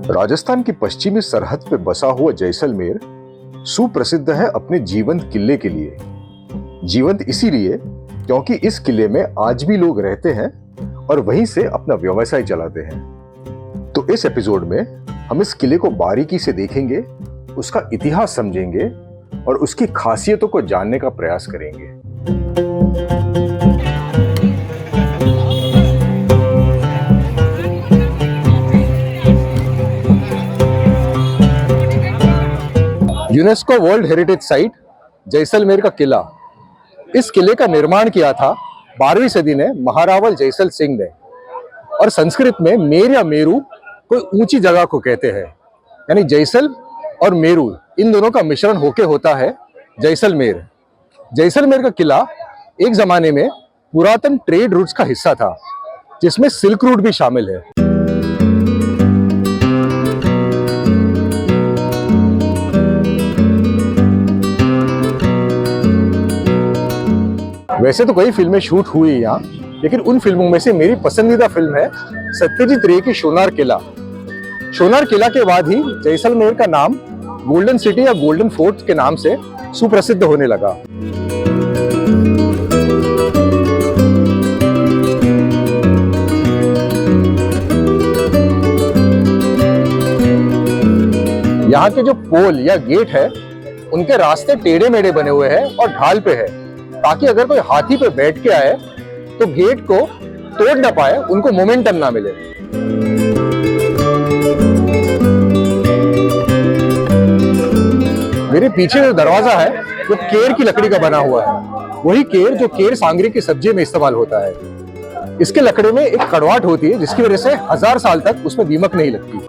राजस्थान की पश्चिमी सरहद पे बसा हुआ जैसलमेर सुप्रसिद्ध है अपने जीवंत किले के लिए। जीवंत इसीलिए क्योंकि इस किले में आज भी लोग रहते हैं और वहीं से अपना व्यवसाय चलाते हैं। तो इस एपिसोड में हम इस किले को बारीकी से देखेंगे, उसका इतिहास समझेंगे और उसकी खासियतों को जानने का प्रयास करेंगे। UNESCO world heritage site Jaisalmer का किला। इस किले का निर्माण किया था 12वीं सदी में महारावल जैसल सिंह ने। और संस्कृत में मेर या मेरू कोई ऊंची जगह को कहते हैं, यानी जैसल और मेरू इन दोनों का मिश्रण होके होता है जैसलमेर। जैसलमेर का किला एक जमाने में पुरातन ट्रेड रूट्स का हिस्सा था, जिसमें सिल्क रूट भी शामिल है। वैसे तो कई फिल्में शूट हुई यहाँ, लेकिन उन फिल्मों में से मेरी पसंदीदा फिल्म है सत्यजीत रे की सोनार किला। सोनार किला के बाद ही जैसलमेर का नाम गोल्डन सिटी या गोल्डन फोर्ट के नाम से सुप्रसिद्ध होने लगा। यहाँ के जो पोल या गेट है, उनके रास्ते टेढ़े मेढ़े बने हुए हैं और ढाल पे है, ताकि अगर कोई हाथी पे बैठ के आए तो गेट को तोड़ ना पाए, उनको मोमेंटम ना मिले। मेरे पीछे जो दरवाजा है वो केर की लकड़ी का बना हुआ है, वही केर जो केर सांगरी की सब्जी में इस्तेमाल होता है। इसके लकड़े में एक कड़वाहट होती है, जिसकी वजह से 1000 साल तक उसमें दीमक नहीं लगती।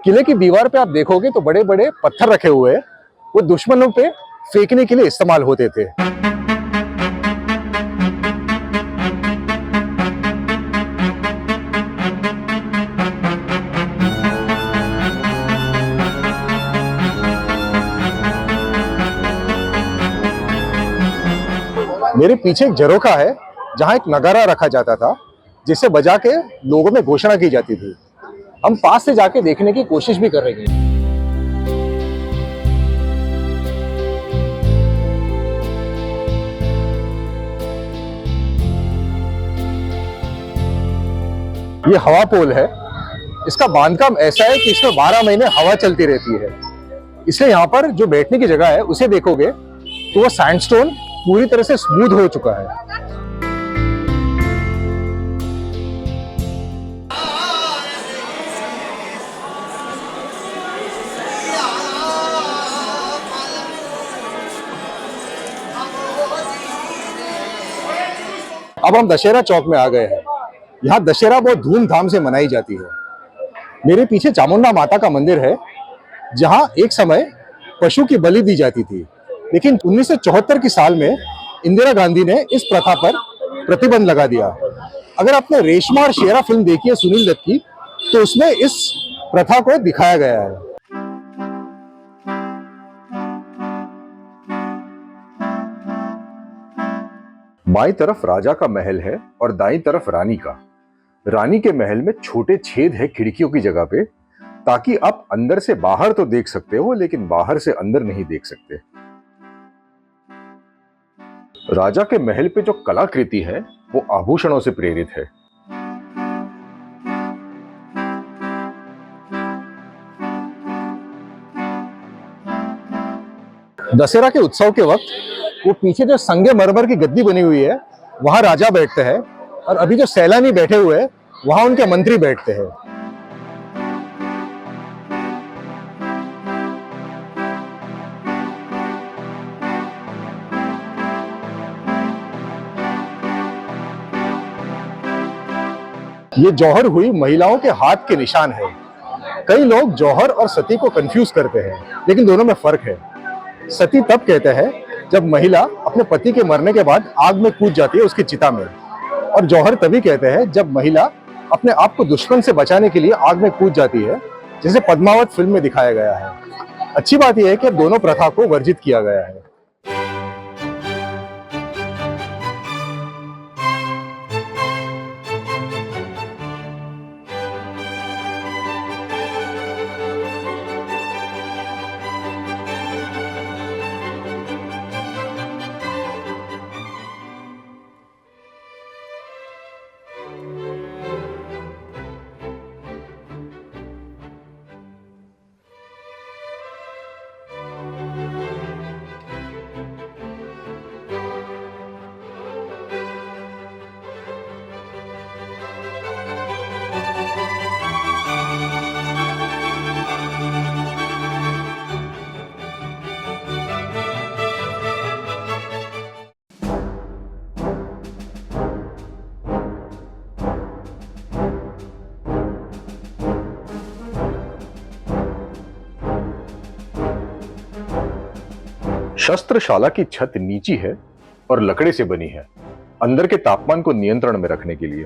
किले की दीवार पे आप देखोगे तो बड़े बड़े पत्थर रखे हुए हैं, वो दुश्मनों पे फेंकने के लिए इस्तेमाल होते थे। मेरे पीछे एक झरोखा है, जहां एक नगारा रखा जाता था, जिसे बजा के लोगों में घोषणा की जाती थी। हम पास से जाके देखने की कोशिश भी कर रहे हैं। ये हवा पोल है। इसका बांधकाम ऐसा है कि इसमें 12 महीने हवा चलती रहती है, इसलिए यहाँ पर जो बैठने की जगह है उसे देखोगे तो वो सैंडस्टोन पूरी तरह से स्मूथ हो चुका है। अब हम दशहरा चौक में आ गए हैं। यहाँ दशहरा बहुत धूमधाम से मनाई जाती है। मेरे पीछे चामुंडा माता का मंदिर है, जहाँ एक समय पशु की बलि दी जाती थी, लेकिन 1974 की साल में इंदिरा गांधी ने इस प्रथा पर प्रतिबंध लगा दिया। अगर आपने रेशमा और शेरा फिल्म देखी है सुनील दत्त की, तो उसमें इस प्रथा को दिखाया गया है। बाईं तरफ राजा का महल है और दाईं तरफ रानी का। रानी के महल में छोटे छेद है खिड़कियों की जगह पे, ताकि आप अंदर से बाहर तो देख सकते हो, लेकिन बाहर से अंदर नहीं देख सकते। राजा के महल पे जो कलाकृति है वो आभूषणों से प्रेरित है। दशहरा के उत्सव के वक्त वो पीछे जो संगमरमर की गद्दी बनी हुई है, वहां राजा बैठते हैं, और अभी जो सैलानी बैठे हुए हैं वहां उनके मंत्री बैठते हैं। ये जौहर हुई महिलाओं के हाथ के निशान है। कई लोग जौहर और सती को कंफ्यूज करते हैं, लेकिन दोनों में फर्क है। सती तब कहते हैं जब महिला अपने पति के मरने के बाद आग में कूद जाती है उसकी चिता में, और जौहर तभी कहते हैं जब महिला अपने आप को दुश्मन से बचाने के लिए आग में कूद जाती है, जैसे पद्मावत फिल्म में दिखाया गया है। अच्छी बात यह है कि अब दोनों प्रथा को वर्जित किया गया है। शस्त्रशाला की छत नीची है और लकड़े से बनी है, अंदर के तापमान को नियंत्रण में रखने के लिए।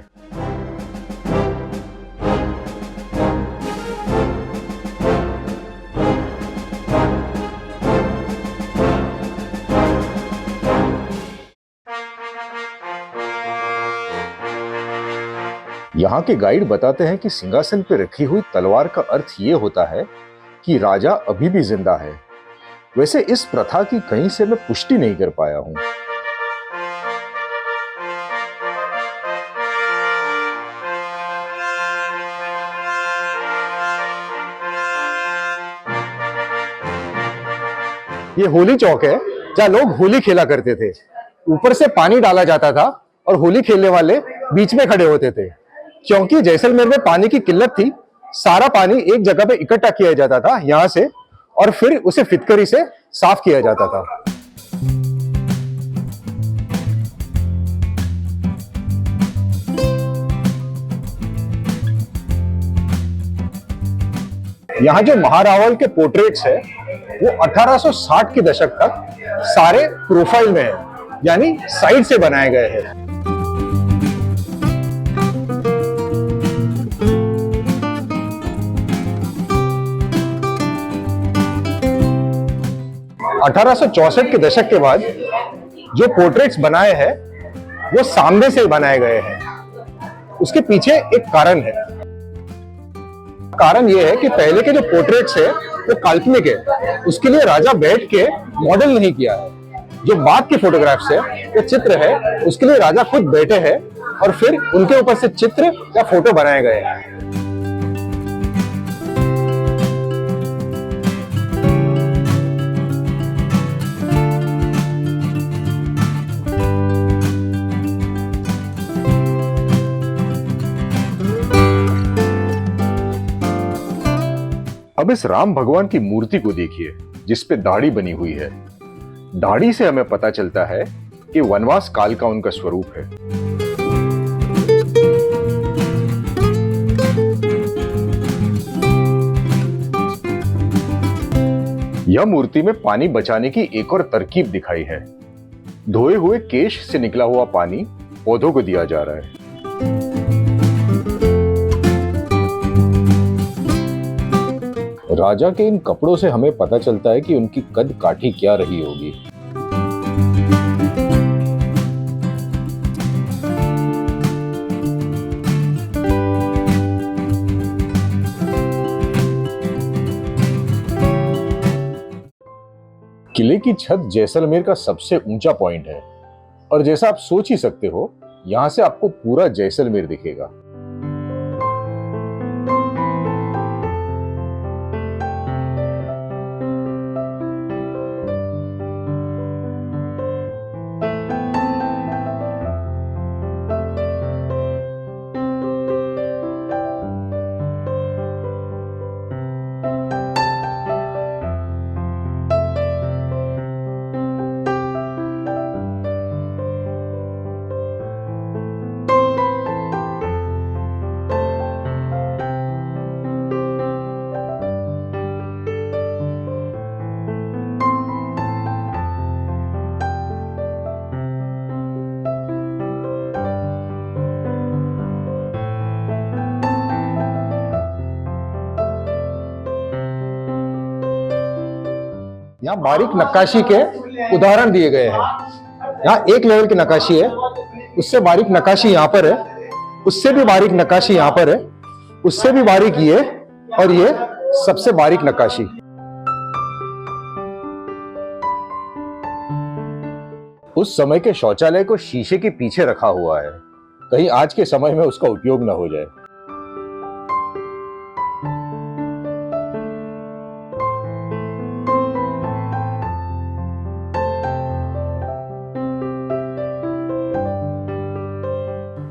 यहाँ के गाइड बताते हैं कि सिंहासन पर रखी हुई तलवार का अर्थ ये होता है कि राजा अभी भी जिंदा है। वैसे इस प्रथा की कहीं से मैं पुष्टि नहीं कर पाया हूं। ये होली चौक है जहां लोग होली खेला करते थे। ऊपर से पानी डाला जाता था और होली खेलने वाले बीच में खड़े होते थे। क्योंकि जैसलमेर में पानी की किल्लत थी, सारा पानी एक जगह पे इकट्ठा किया जाता था यहां से, और फिर उसे फिटकरी से साफ किया जाता था। यहाँ जो महारावल के पोर्ट्रेट्स है वो 1860 के दशक तक सारे प्रोफाइल में है, यानी साइड से बनाए गए हैं। अठारह के दशक के बाद जो पोर्ट्रेट्स बनाए हैं वो सामने से बनाए गए हैं। उसके पीछे एक कारण है। कारण यह है कि पहले के जो पोर्ट्रेट्स है वो काल्पनिक है, उसके लिए राजा बैठ के मॉडल नहीं किया है। जो बाद के फोटोग्राफ्स है वो चित्र है, उसके लिए राजा खुद बैठे हैं और फिर उनके ऊपर से चित्र या फोटो बनाए गए हैं। अब इस राम भगवान की मूर्ति को देखिए जिस पे दाढ़ी बनी हुई है। दाढ़ी से हमें पता चलता है कि वनवास काल का उनका स्वरूप है। यह मूर्ति में पानी बचाने की एक और तरकीब दिखाई है। धोए हुए केश से निकला हुआ पानी पौधों को दिया जा रहा है। राजा के इन कपड़ों से हमें पता चलता है कि उनकी कद काठी क्या रही होगी। किले की छत जैसलमेर का सबसे ऊंचा पॉइंट है और जैसा आप सोच ही सकते हो, यहां से आपको पूरा जैसलमेर दिखेगा। यहाँ बारीक नक्काशी के उदाहरण दिए गए हैं। यहाँ एक लेवल की नक्काशी है, उससे बारीक नक्काशी यहाँ पर है, उससे भी बारीक नक्काशी यहाँ पर है, उससे भी बारीक ये, और ये सबसे बारीक नक्काशी। उस समय के शौचालय को शीशे के पीछे रखा हुआ है, कहीं आज के समय में उसका उपयोग न हो जाए।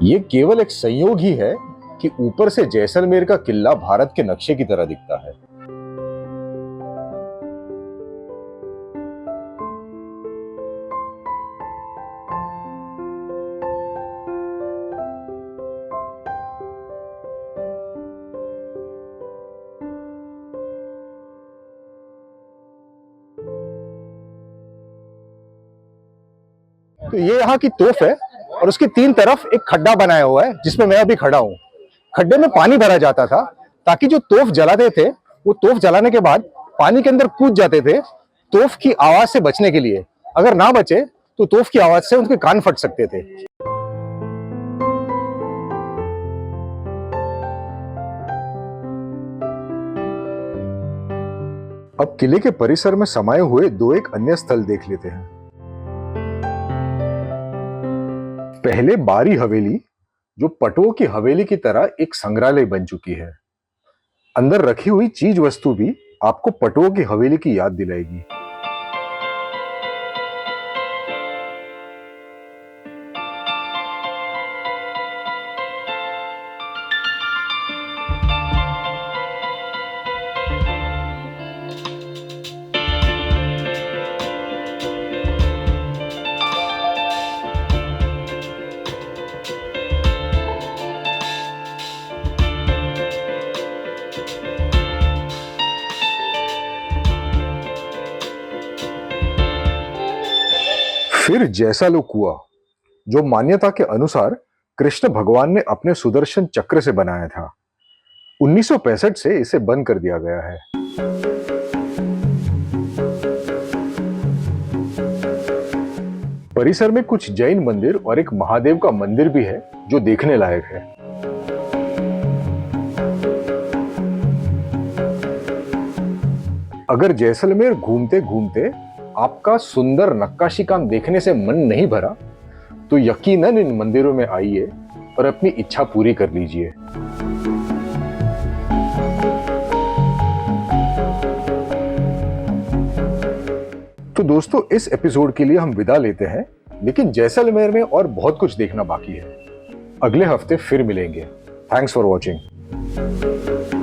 ये केवल एक संयोग ही है कि ऊपर से जैसलमेर का किला भारत के नक्शे की तरह दिखता है। तो ये यहाँ की तोफ है और उसकी तीन तरफ एक खड्डा बनाया हुआ है जिसमें मैं अभी खड़ा हूँ। खड्डे में पानी भरा जाता था ताकि जो तोफ जलाते थे वो तोफ जलाने के बाद पानी के अंदर कूद जाते थे तोफ की आवाज से बचने के लिए। अगर ना बचे तो तोफ की आवाज से उनके कान फट सकते थे। अब किले के परिसर में समाये हुए दो एक अन्य स्थल देख लेते हैं। पहले बारी हवेली, जो पटुओं की हवेली की तरह एक संग्रहालय बन चुकी है। अंदर रखी हुई चीज वस्तु भी आपको पटुओं की हवेली की याद दिलाएगी। फिर जैसालो कुआं, जो मान्यता के अनुसार कृष्ण भगवान ने अपने सुदर्शन चक्र से बनाया था। 1965 से इसे बंद कर दिया गया है। परिसर में कुछ जैन मंदिर और एक महादेव का मंदिर भी है जो देखने लायक है। अगर जैसलमेर घूमते घूमते आपका सुंदर नक्काशी काम देखने से मन नहीं भरा तो यकीनन इन मंदिरों में आइए और अपनी इच्छा पूरी कर लीजिए। तो दोस्तों, इस एपिसोड के लिए हम विदा लेते हैं, लेकिन जैसलमेर में और बहुत कुछ देखना बाकी है। अगले हफ्ते फिर मिलेंगे। Thanks for watching.